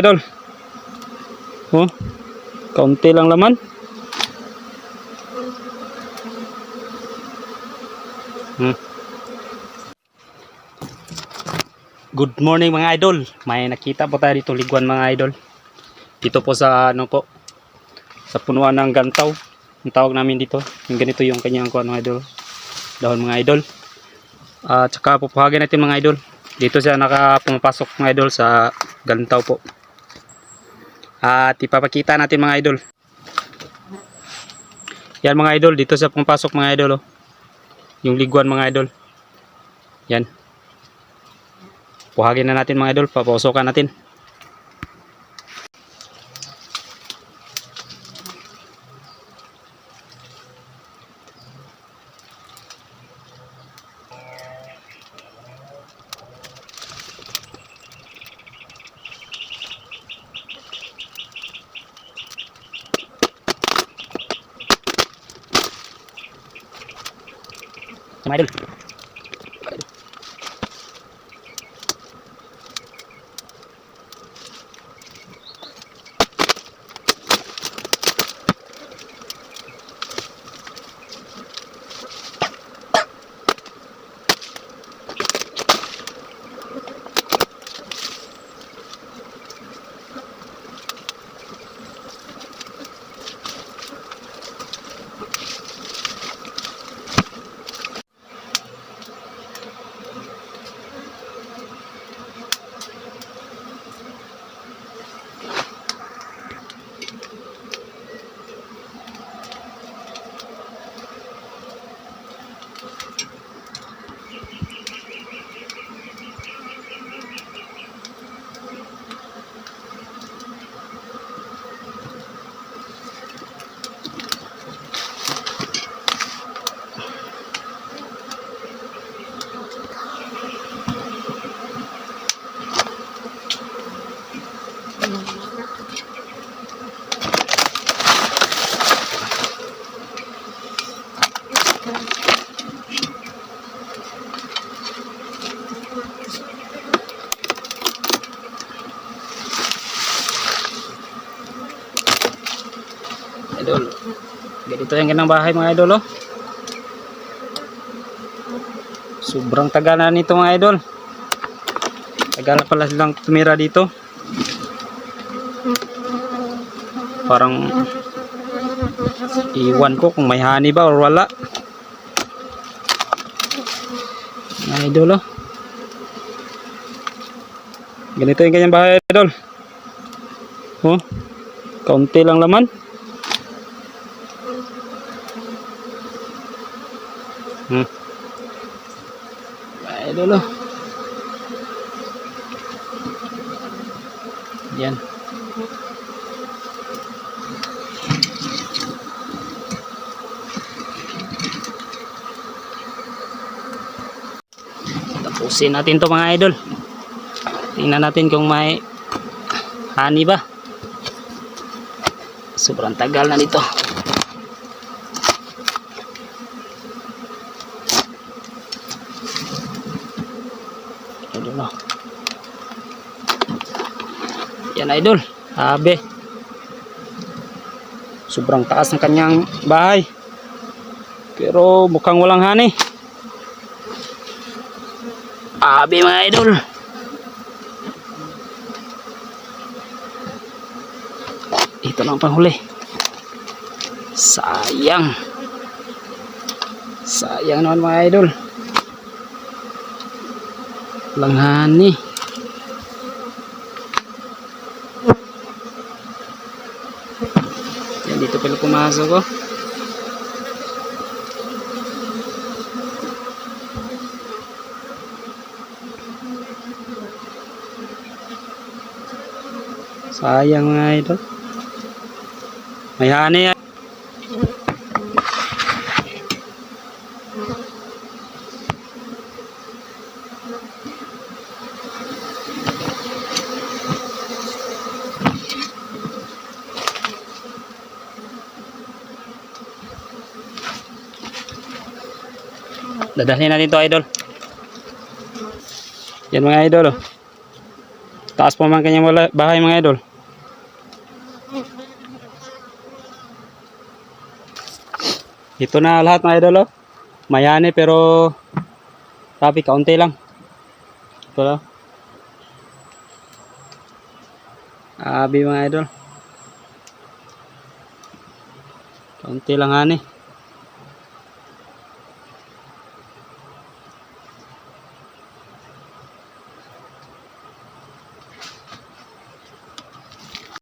idol. Oh, kaunti lang laman. Good morning mga idol. May nakita po tayo dito liguan mga idol. Dito po sa ano po, sa punuan ng gantaw. Ang tawag namin dito. Yung ganito yung kanyang mga idol. Dahon mga idol. At saka pupuhagin natin mga idol. Dito siya nakapumapasok mga idol sa gantaw po. At ipapakita natin mga idol. Yan mga idol, dito siya pumapasok mga idol oh. Yung liguan mga idol. Yan. Puhagin na natin mga idol, papasokan natin. Mga idol. Idol, ganito yung ganang bahay mga idol oh. Sobrang tagal na nito mga idol. Tagal na pala silang tumira dito. Parang iwan ko kung may honey ba or wala mga idol oh. Ganito yung kanyang bahay idol oh. Kaunti lang laman. Idol oh. Yan. Tapusin natin to mga idol. Tingnan natin kung may honey ba. Sobrang tagal na nito. Yan idol, abe. Sobrang taas ng kanyang bahay. Pero mukhang walang honey. Abe mga idol. Ito lang panghuli. Sayang. Sayang naman mga idol. Walang honey. Dito pala pumasok ko. Sayang mga idol. May honey yan. Dadalhin natin to idol. Yan mga idol oh. Taas po man kanyang bahay mga idol. Ito na lahat mga idol, oh. Mayani pero grabe, kaunti lang. Ito lang. Abi mga idol. Kaunti lang ani.